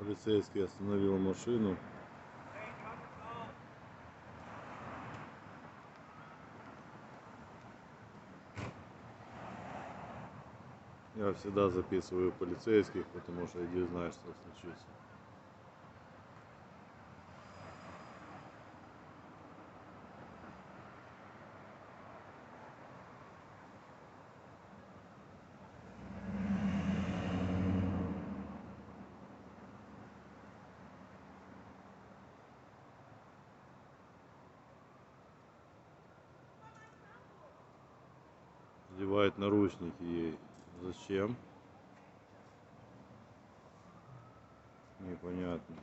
Полицейский остановил машину. Я всегда записываю полицейских, потому что иди знаешь, что случится. Надевает наручники ей. Зачем? Непонятно.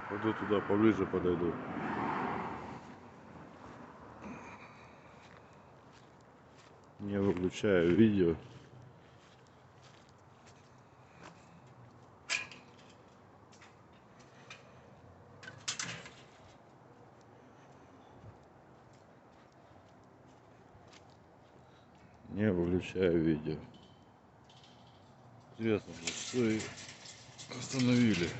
Пойду туда, поближе подойду. Не выключаю видео. Не выключаю видео. Интересно, что их остановили.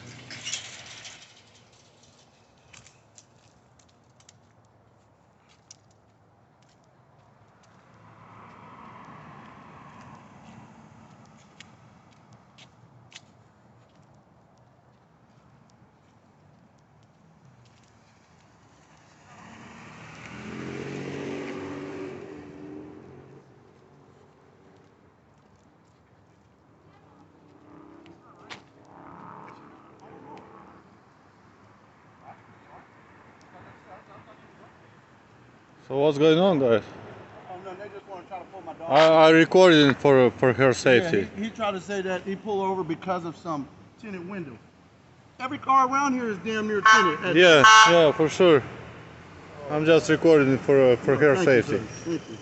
So what's going on, guys? Oh no, they just want to try to pull my dog. I recorded for her safety. Yeah, he tried to say that he pulled over because of some tinted window. Every car around here is damn near tinted. Yeah, for sure. I'm just recording for her safety. Thank you.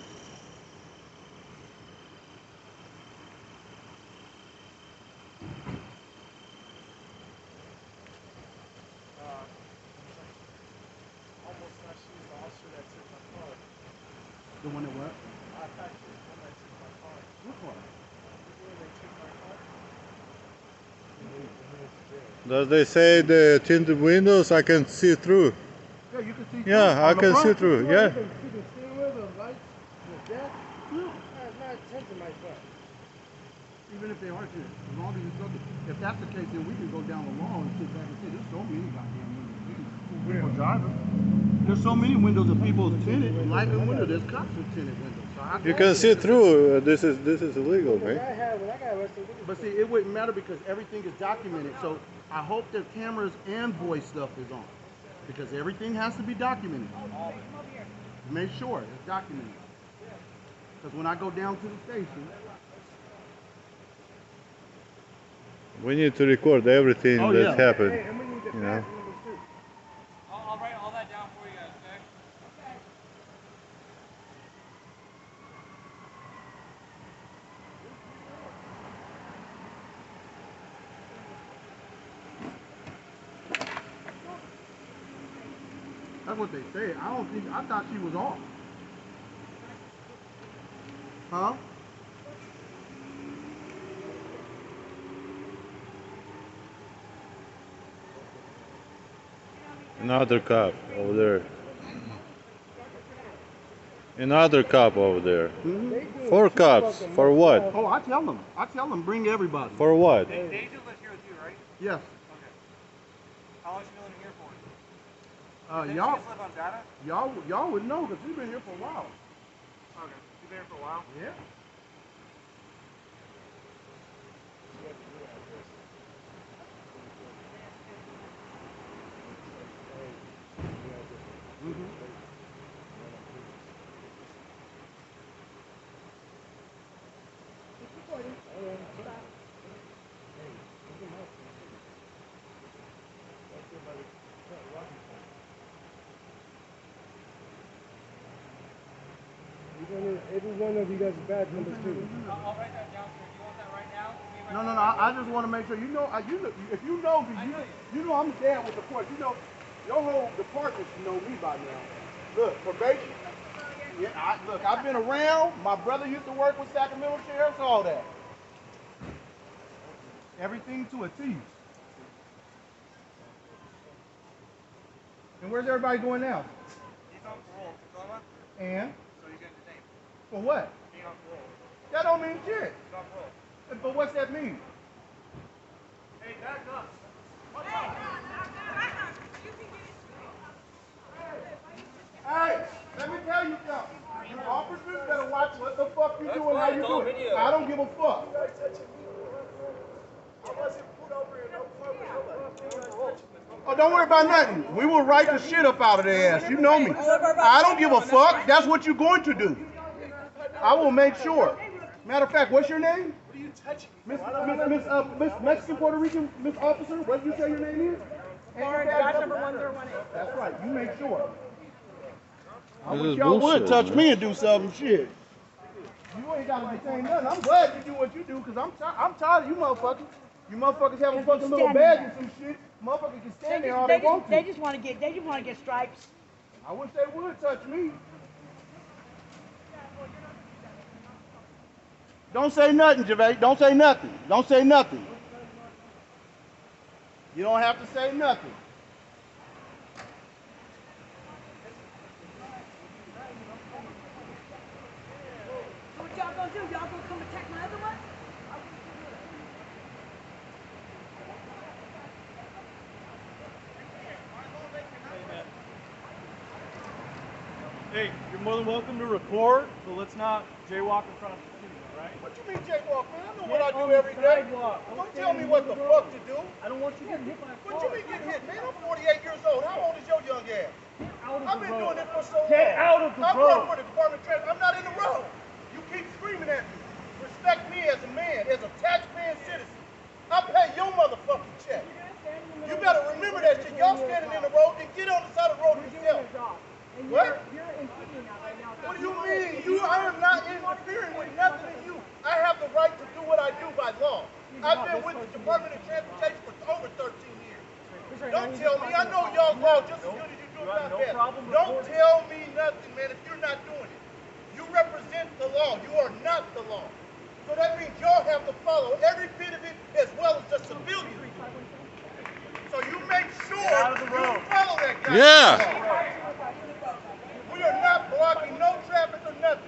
The one that what? What car? Does they say the tinted windows I can see through? Yeah, you can see through. Yeah, I can see through. Yeah. You can see where the lights, the deck. It's not tinted like that. Even if they are tinted, as long as it's something. If that's the case, then we can go down the law and sit back and say there's so many goddamn windows. driver. There's so many windows of people's tinted, light and window. There's cops with tinted windows. So You can see through. This is illegal, When man. I got arrested, But see, it wouldn't matter because everything is documented. So I hope that cameras and voice stuff is on, because everything has to be documented. Make sure it's documented. Because when I go down to the station, We need to record everything Oh, that's yeah. happened. hey, and we need the You know. badge numbers too. I'll write all that down for you guys, okay? that's what they say. I thought she was off. Huh? Another cop over there. Another cop over there. Mm-hmm. 4 cops. For what? Oh, I tell them, bring everybody. For what? Deja lives here with you, right? Yes. Okay. How long has she been living here for? Did Y'all, she just live on data? y'all would know because we've been here for a while. Okay. She's been here for a while? Yeah. Every one of you guys badge numbers too. I'll write that down for you. Do you want that right now? No. I just want to make sure you know. If you know, you know I'm down with the court. You know, your whole department should know me by now. Look, probation. Yeah, look, I've been around. My brother used to work with Sacramento sheriffs, all that. Everything to a T. And where's everybody going now? He's on parole, Tacoma. And So he's getting detained. for what? Being on parole. That don't mean shit. He's on parole. But what's that mean? Hey, back up. Hey, let me tell you something. You officers better watch what the fuck you That's do and how fine, you it's do all it. video. I don't give a fuck. Oh, don't worry about nothing. We will write the shit up out of their ass. You know me. I don't give a fuck. That's what you're going to do. I will make sure. Matter of fact, what's your name? What are you touching? Miss Mexican Puerto Rican Miss Officer. What did you say your name is? Badge number 1018. That's right. You make sure. I This wish is y'all bullshit, would touch man. me and do something shit. You ain't gotta be saying nothing. I'm glad you do what you do, because I'm tired of you motherfuckers. You motherfuckers have a fucking little bag and some shit. Motherfuckers can stand there all they want They to. just want to get stripes. I wish they would touch me. Don't say nothing, Javay. Don't say nothing. Don't say nothing. You don't have to say nothing. So what y'all gonna do? Y'all gonna come attack my other one? Hey, you're more than welcome to record, but let's not jaywalk across the street, all right? What you mean, jaywalk, man? I know what I Get do on the every day. sidewalk. Don't tell me what the fuck to do. I don't want you getting hit by a What car. you mean getting hit, man? I'm 48 years old. How old is your young ass? Out of I've the been road. doing this for so long. Get out of the I road. work for the Department of Transportation. I'm not in the road. You keep screaming at me. Respect me as a man, as a taxpaying citizen. I pay your motherfucking check. You better remember that shit. Y'all standing in the road, then get on the side of the road yourself. And What? You're impeding that right now. What do you mean? I am not interfering with nothing in you. I have the right to do what I do by law. I've been with the Department of Transportation for over 13 years. Don't tell me. I know y'all law just as good as you do, if not no better. problem Don't reporting. tell me nothing, man, if you're not doing it. You represent the law. You are not the law. So that means y'all have to follow every bit of it as well as the civilians. So you make sure out of the you road. follow that guy. Yeah. We are not blocking no traffic or nothing.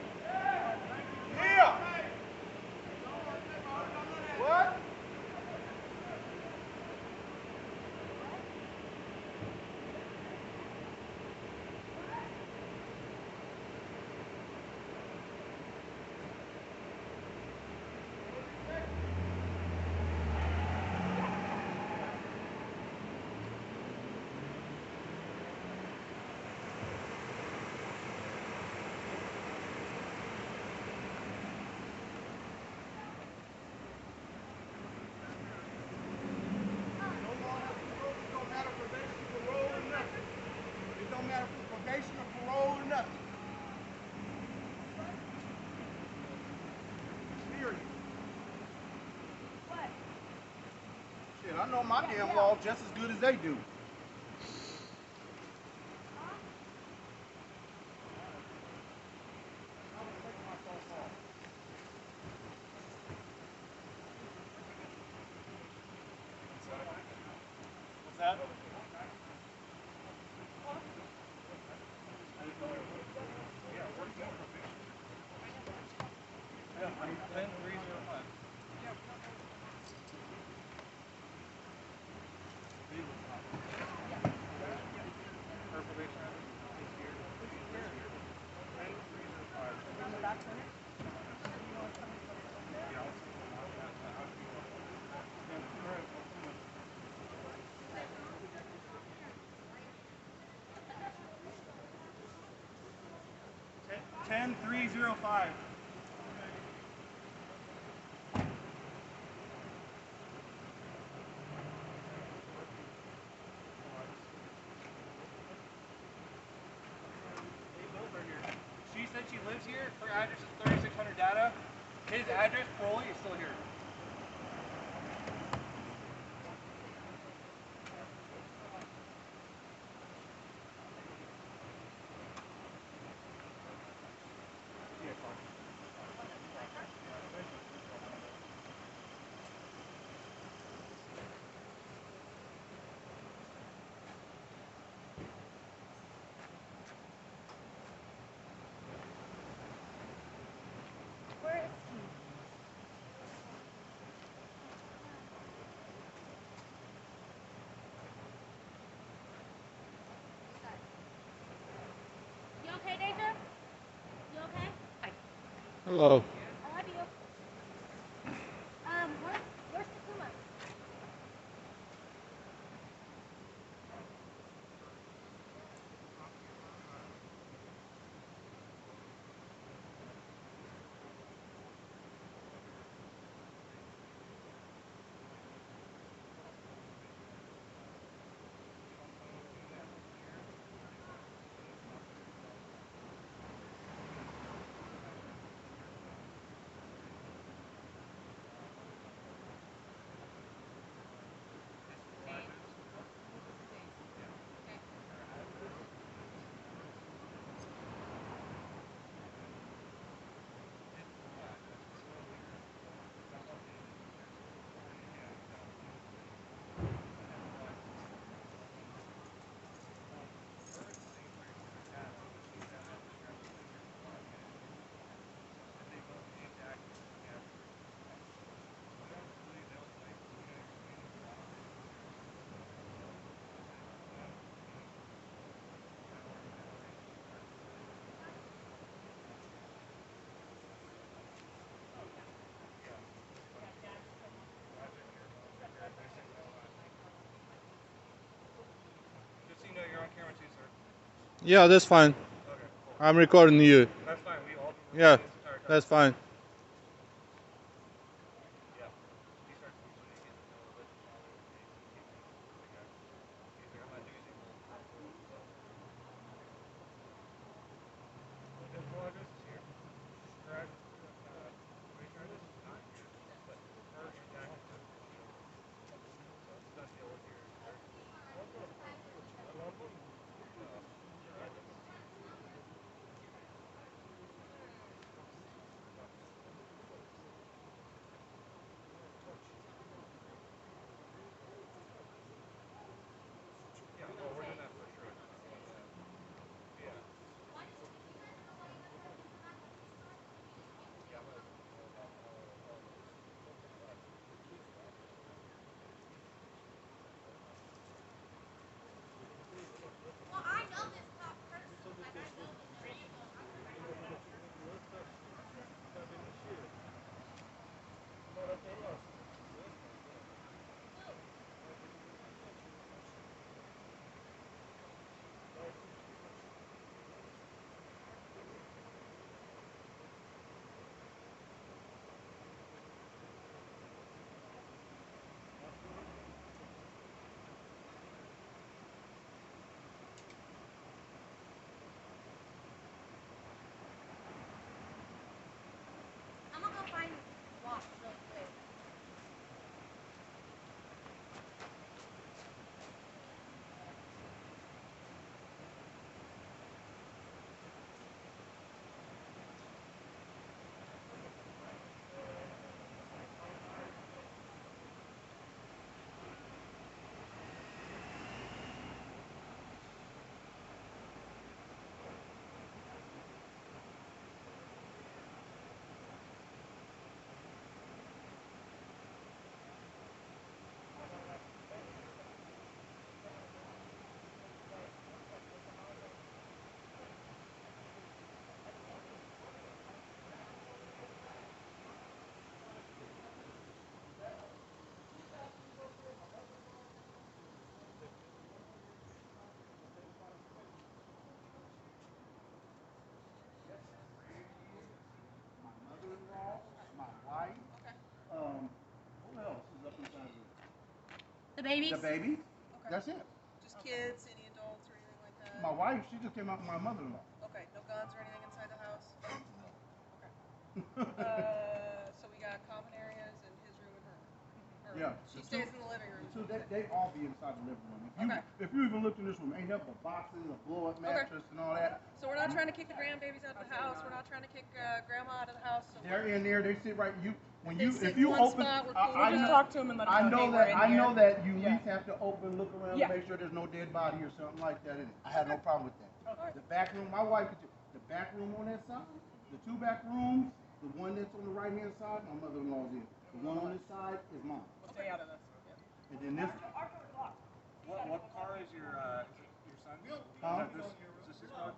Yeah. What? I know my damn law just as good as they do. What's that? Yeah, 10305. Okay. 10305. She said she lives here. Her address is 3600 data. His address, Crowley, is still here. Where is he? You okay, Deja? You okay? Hello. I love you. Where's Takuma? Just so you know, you're on camera too, sir. Yeah, that's fine. Okay, cool. I'm recording you. That's fine. We all been Yeah, recording this entire time. that's fine. Yeah. He starts when he gets in the middle of it. He's the guy. He's like, I'm not doing anything harmful, so. Well, his full address is here. Her address is here. Probation address is not here, but her and Jack's address is here. So it's a done deal with your address. No, her address is here. babies? The baby. Okay. That's it. Just kids, any adults or anything like that? My wife, she just came out with my mother-in-law. Okay, no guns or anything inside the house? Okay. So we got common areas and his room and her. Or Yeah. she stays in the living room. So they all be inside the living room. Okay. If you even looked in this room, ain't nothing but boxes, a blow-up mattress, and all that. So we're not trying to kick the grandbabies out of the house. We're not trying to kick grandma out of the house. So They're in there. They sit right. They sit If you in one open, spot, we're cool I with know. that. Talk to him and let him know. I know that you at Yeah. least have to open, look around, Yeah. to make sure there's no dead body or something like that in it. I have no problem with that. Okay. The back room, my wife could do. The back room on that side, the two back rooms, the one that's on the right hand side, my mother-in-law's in. The one on this side is mine. We'll stay out of this. And then this. What car is your son's? Huh? Is this his car?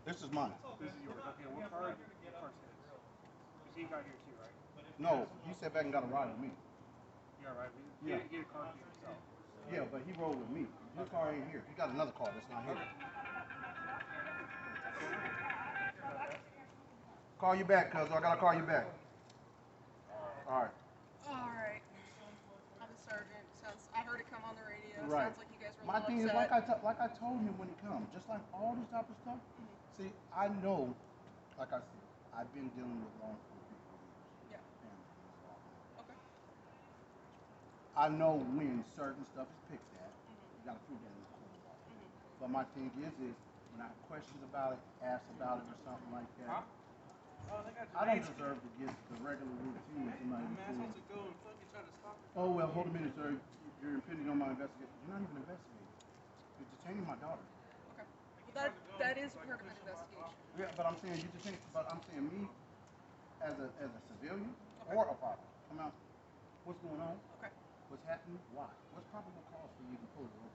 This is mine. This is yours. Okay, what car's his? Because he got here too, right? No, he sat back and got a ride with me. Yeah, right. Yeah. He had a car for himself. Yeah, but he rode with me. His car ain't here. He got another car that's not here. Call you back, cuz I gotta call you back. All right. All right. I'm the sergeant. I heard it come on the radio. Right. Sounds like you guys were a My little thing is, upset. like I told him when he comes, just like all this type of stuff. See, I know, like I said, I've been dealing with law enforcement for years. Yeah. And Okay. I know when certain stuff is picked at. You gotta prove that in the court of law. But my thing is when I have questions about it, ask about it or something like that, I don't deserve to get the regular routine of somebody saying, oh, well, hold a minute, sir. You're impinging on my investigation. You're not even investigating. You're detaining my daughter. Okay. Well, that is part of an investigation. Yeah, but I'm saying me as a civilian or a father. Come out. What's going on? Okay. What's happening? Why? What's probable cause for you to pull it over?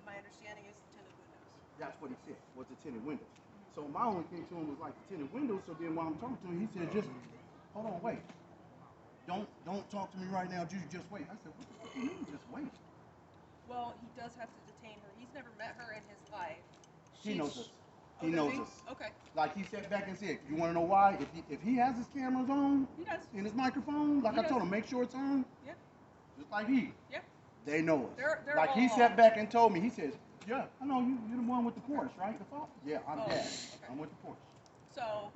My understanding is the tinted windows. That's what he said. Was the tinted windows. So my only thing to him was like the tinted windows. So then while I'm talking to him, he said, just hold on, wait. Don't talk to me right now. Just wait. I said, what the fuck do you mean, just wait? Well, he does have to detain her. He's never met her in his life. He knows us. Oh, He does knows he? us. Okay. Like he sat back and said, you want to know why? If he has his cameras on He does. and his microphone, like He I told does. him, make sure it's on. Yeah. Just like he. Yeah. They know us. They're like he all sat on. back and told me, he says, yeah, I know you. You're the one with the Porsche, right? The father? Yeah, I'm Oh, dad. okay. I'm with the Porsche. So,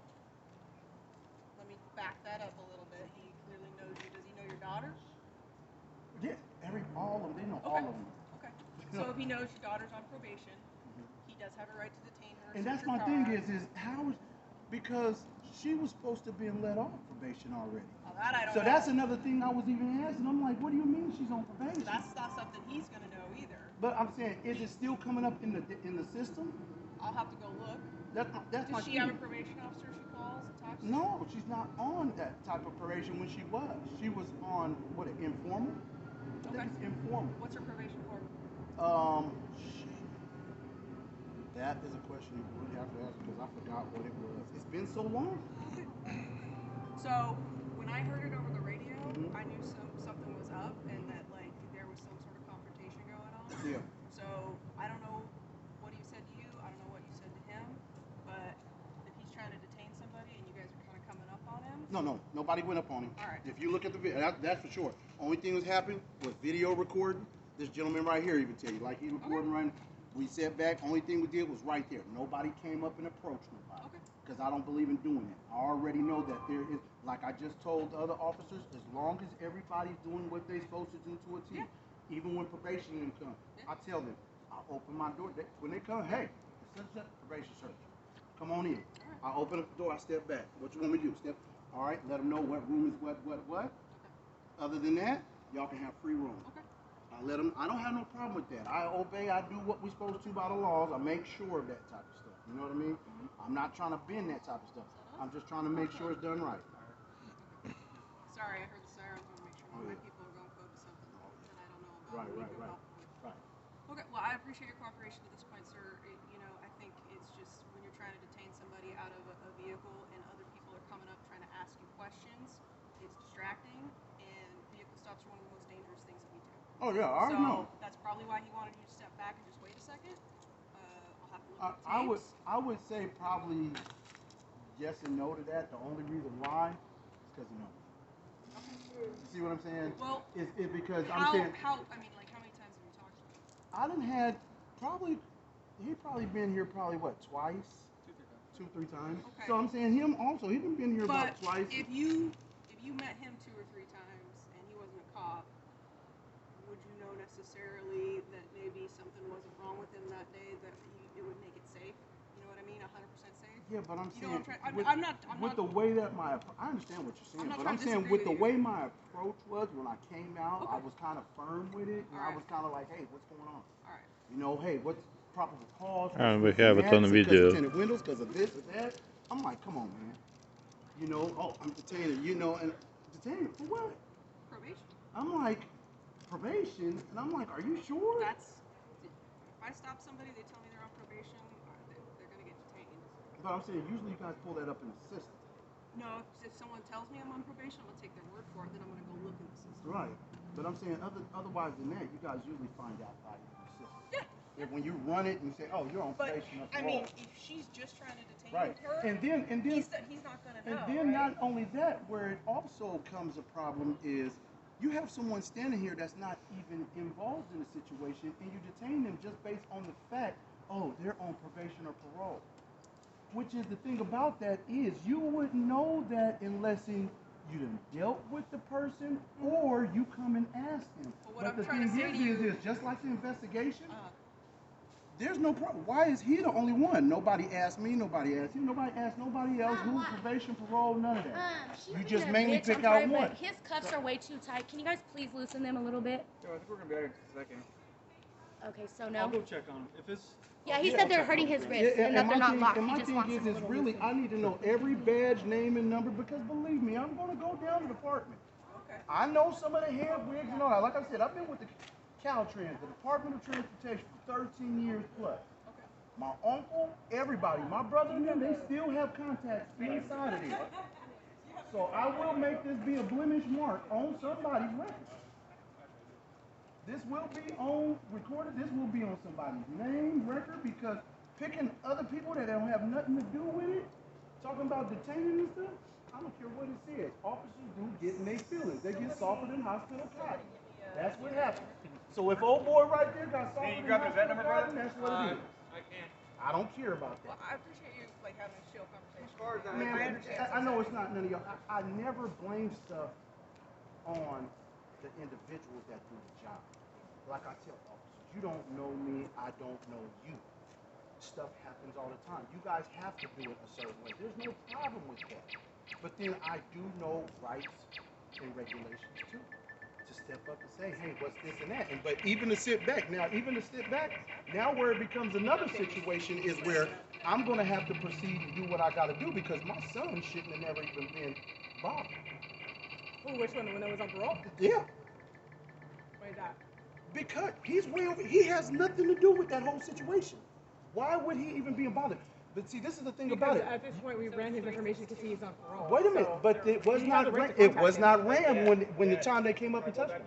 let me back that up a little bit. He clearly knows you. Does he know your daughter? Yeah, all of them. They know Okay. all of them. Okay. So if he knows your daughter's on probation, he does have a right to detain her. And search that's her my car. thing is how is, because she was supposed to have been let off probation already. Well, that I don't So know. that's another thing I was even asking. I'm like, what do you mean she's on probation? That's not something he's going to know either. But I'm saying, is it still coming up in the system? I'll have to go look. That's my Does she thing. have a probation officer she calls and talks to? No, she's not on that type of probation when she was. She was on informal? I think it's informal. What's her probation for? That is a question you really have to ask because I forgot what it was. It's been so long. So when I heard it over the radio, Mhm. I knew something was up and that like there was some sort of confrontation going on. Yeah. So I don't know what he said to you. I don't know what you said to him. But if he's trying to detain somebody and you guys are kind of coming up on him. No, nobody went up on him. All right. If you look at the video, that's for sure. Only thing that's happened was video recording. This gentleman right here even tell you, like he's recording right now. We sat back. Only thing we did was right there. Nobody came up and approached nobody. Okay. Because I don't believe in doing that. I already know that there is, like I just told the other officers, as long as everybody's doing what they're supposed to do to a T, even when probation comes, I tell them, I open my door. When they come, hey, it's such a probation search. Come on in. I open up the door. I step back. What you want me to do? Step. All right. Let them know what room is what. Okay. Other than that, y'all can have free room. Okay. I let them. I don't have no problem with that. I obey. I do what we're supposed to by the laws. I make sure of that type of stuff. You know what I mean? I'm not trying to bend that type of stuff. I'm just trying to make sure it's done right. Sorry, I heard the sirens. I want to make sure none of my people are going code to something that I don't know about. We can help with. Right. Okay, well, I appreciate your cooperation at this point, sir. I think it's just when you're trying to detain somebody out of a vehicle and other people are coming up trying to ask you questions, it's distracting, and vehicle stops are one of the most dangerous things that we do. Oh yeah, I already know. So that's probably why he wanted you to step back and just wait a second. I'll have to look at the tapes. I would say probably yes and no to that. The only reason why is because he knows. You see what I'm saying? Well, it's because how I'm saying. many times have you I done had probably, he probably been here probably what, twice? 2-3 times. Okay. So I'm saying him also, he done been here But about twice. if you met him 2 or 3 times and he wasn't a cop, would you know necessarily that maybe something wasn't wrong with him that day that it would make it safe? You know what I mean? 100% safe. Yeah, but I'm You know saying, what I'm not. with the way that I understand what you're saying, I'm not but I'm trying to saying disagree with the with way you. my approach was when I came out, I Okay. was kind of firm with it, and I Alright. was kind of like, hey, what's going on? All right. You know, hey, what's probable cause? And what's we have it on the video. Tinted windows, because of this or that. I'm like, come on, man. You know, oh, I'm detained. You know, and detained for what? Probation. I'm like, probation, and I'm like, are you sure? That's. If I stop somebody, they tell me they're on probation, they're gonna get detained. But I'm saying usually you guys pull that up in the system. No, if someone tells me I'm on probation, I'm gonna take their word for it. Then I'm gonna go look in the system. Right. But I'm saying otherwise than that, you guys usually find out by the system. Yeah. If when you run it and you say, oh, you're on But probation or I mean, parole. if she's just trying to detain Right. her, And then he's not gonna know. and then right? not only that, where it also comes a problem is you have someone standing here that's not even involved in the situation, and you detain them just based on the fact, oh, they're on probation or parole. Which is the thing about that is you wouldn't know that unless you done dealt with the person or you come and ask them. But what But I'm the trying to say thing to you- is just like the investigation, there's no problem. Why is he the only one? Nobody asked me, nobody asked him, nobody asked nobody else. Who's probation, parole, none of that. She's You being just a mainly bitch, pick I'm out sorry, one. But his cuffs are way too tight. Can you guys please loosen them a little bit? Yo, I think we're gonna be out here in just a second. Okay, so I'll no. go check on him. If it's Yeah, he Yeah, said they're check hurting on his him. wrists and that my they're not thing, locked. and He my just thing wants them a is little really, loosened. I need to know every badge, name, and number because believe me, I'm going to go down to the department. Okay. I know some of the head wigs and all that. Like I said, I've been with the Caltrans, the Department of Transportation, for 13 years plus. Okay. My uncle, everybody, my brother and them, they still have contacts inside of there. So I will make this be a blemish mark on somebody's record. This will be on recorded. This will be on somebody's name, record, because picking other people that don't have nothing to do with it, talking about detaining and stuff, I don't care what it says. Officers do get in their feelings. They get softer than hospital cotton. That's what happens. So if old boy right there got softer than hospital cotton, that's what it is. I can't. I don't care about Well, that. I appreciate you having a chill conversation. Man, I know it's not none of y'all. I never blame stuff on the individuals that do the job. Like I tell officers, you don't know me, I don't know you. Stuff happens all the time. You guys have to do it a certain way. There's no problem with that. But then I do know rights and regulations too. To step up and say, hey, what's this and that? But even to sit back, now where it becomes another situation is where I'm going to have to proceed and do what I got to do because my son shouldn't have never even been bothered. Ooh, which one? When I was on parole? Yeah, Why is that? because he has nothing to do with that whole situation. Why would he even be bothered? But see, this is the thing about Because it. at this point, we ran his information because he's on parole. Wait a minute, So but it was we have not the right ran. to It contact was him. not ran when the time they came up and touched him.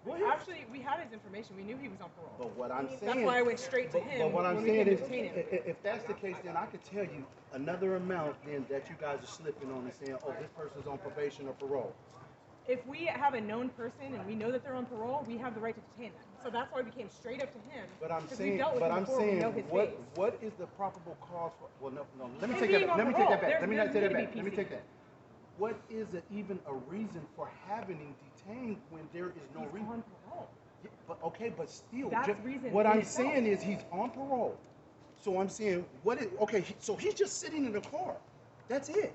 Go ahead. Actually, we had his information. We knew he was on parole. But what I'm saying, That's why I went straight to him But what I'm when we saying came is, to detain him. if that's the case, then I could tell you another amount then that you guys are slipping on and saying, oh, this person's on probation or parole. If we have a known person and we know that they're on parole, we have the right to detain them. So that's why we came straight up to him. But I'm 'cause saying, we've dealt with but him I'm before, we saying, know his what face. what is the probable cause for? Well, no. Let me Him take being that back. on Let me take parole. that back. Let me not take that There's back. need Let me to be take that. What is even a reason for having him detained when there is no He's reason? on parole. Yeah, but okay, but still, That's reason what in I'm itself. saying is he's on parole. So I'm saying, so he's just sitting in the car. That's it.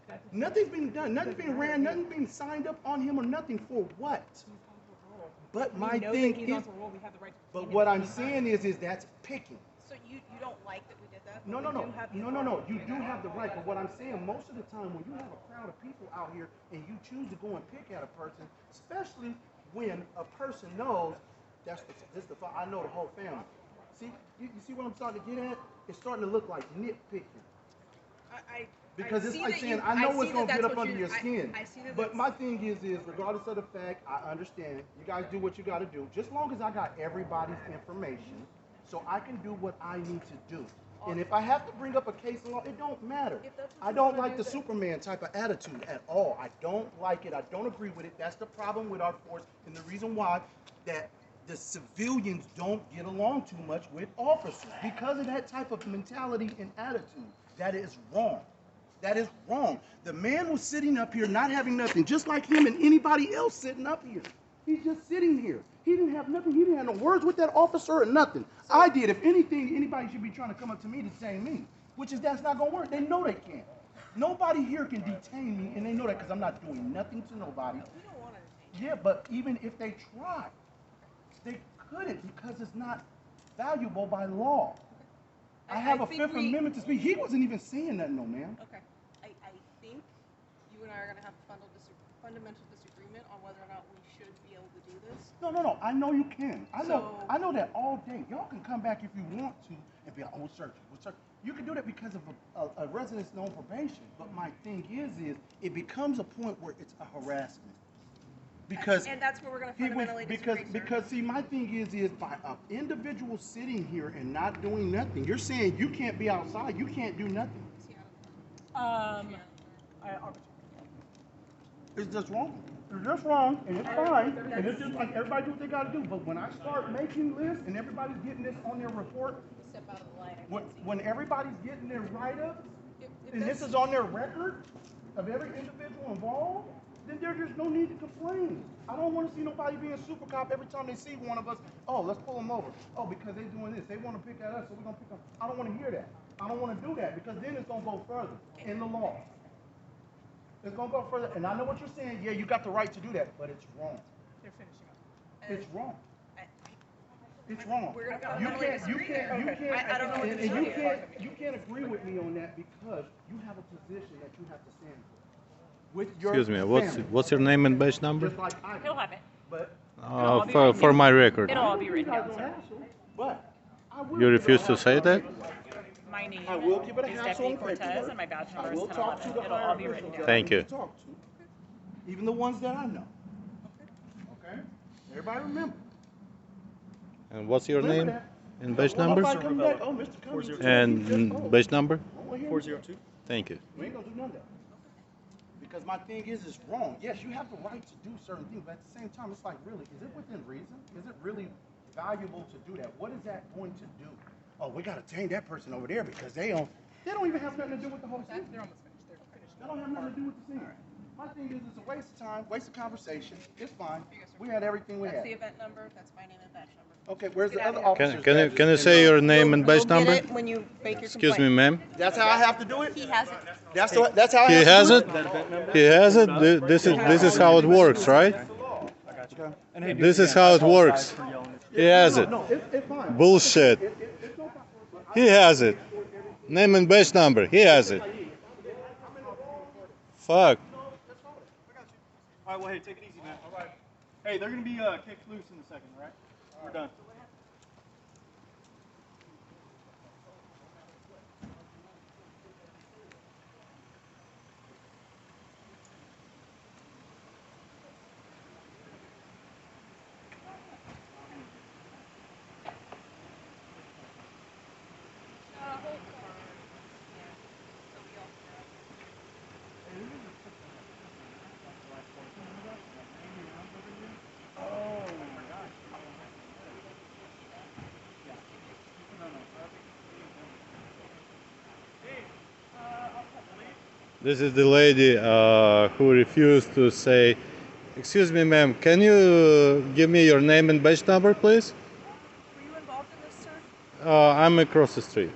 That's Nothing's being done. Nothing's being ran. Nothing's being signed up on him or nothing for what? He's on parole. But We my know thing that he's is, on parole. We have the right to detain but him what at I'm any time. saying is that's picking. So you don't like that we did that? No. but we do have the You authority to do that. have the right. But what I'm saying, most of the time when you have a crowd of people out here and you choose to go and pick at a person, especially when a person knows I know the whole family. See, you see what I'm starting to get at? It's starting to look like nitpicking. Because it's like saying, I know what's going to get up under your skin. I see that. But my thing is regardless of the fact, I understand. You guys do what you got to do. Just long as I got everybody's information, so I can do what I need to do. And if I have to bring up a case of law, it don't matter. I don't like the Superman type of attitude at all. I don't like it. I don't agree with it. That's the problem with our force, and the reason why that the civilians don't get along too much with officers because of that type of mentality and attitude. That is wrong. That is wrong. The man was sitting up here not having nothing, just like him and anybody else sitting up here. He's just sitting here. He didn't have nothing. He didn't have no words with that officer or nothing. I did. If anything, anybody should be trying to come up to me to detain me, which is that's not going to work. They know they can't. Nobody here can detain me, and they know that because I'm not doing nothing to nobody. We don't want to detain. Yeah, but even if they tried, they couldn't because it's not valuable by law. I have a Fifth Amendment to speak. He wasn't even saying nothing, no, man. Okay. I think you and I are going to have a fundamental disagreement on whether or not we should be able to do this. No. I know you can. I know that all day. Y'all can come back if you want to and be like, oh, we'll search. You can do that because of a resident's on probation. But my thing is it becomes a point where it's a harassment. Because and that's where we're going to fundamentally disagree, because see, my thing is by an individual sitting here and not doing nothing, you're saying you can't be outside, you can't do nothing. It's just wrong. It's just wrong, and it's fine, and it's just like everybody do what they got to do. But when I start making lists and everybody's getting this on their report, step out of the line. when everybody's getting their write-ups, and this is on their record of every individual involved, then there's just no need to complain. I don't want to see nobody being super cop every time they see one of us. Oh, let's pull them over. Oh, because they're doing this. They want to pick at us, so we're going to pick them. I don't want to hear that. I don't want to do that because then it's going to go further in the law. It's going to go further. And I know what you're saying. Yeah, you got the right to do that, but it's wrong. They're finishing up. It's wrong. It's wrong. We're going to You can't agree with me on that because you have a position that you have to stand for. With your Excuse me, what's your name and badge number? Just like I do. He'll have it. But For my record. It'll all be written down, sir. But I will You refuse to say that? My name I will give it a is hassle Deputy on Cortez, paperwork. and my badge I number is will talk to 1011. the It'll all be higher written down. officials Thank that I you. need to talk to. Even the ones that I know. Okay? Everybody remember. And what's your Remember name that. and badge Well, number? nobody come back. Oh, Mr. Cummings. And badge number? 402. Thank you. We ain't gonna do none of that. Because my thing is, it's wrong. Yes, you have the right to do certain things, but at the same time, it's like, really, is it within reason? Is it really valuable to do that? What is that going to do? Oh, we gotta tame that person over there because they don't even have nothing to do with the whole scene. They're almost finished. They're finished. They don't have nothing to do with the scene. My thing is, it's a waste of time, waste of conversation. It's fine. We had everything we That's had. the event number. That's my name and badge number. Okay, where's the other Can, officers? can you say your name and badge number? When you make your Excuse me, ma'am. That's how I have to do it? He has it. That's how I He have has to it? do it? He has it? This is how it works, right? This is how it works. He has it. No, it's fine. Bullshit. It's no problem. He has it. Name and badge number. He has it. Fuck. All right, well, hey, take it easy, man. All right. Hey, they're going to be kicked loose in a second, all right? We're done. This is the lady who refused to say, excuse me, ma'am, can you give me your name and badge number, please? Were you involved in this, sir? I'm across the street.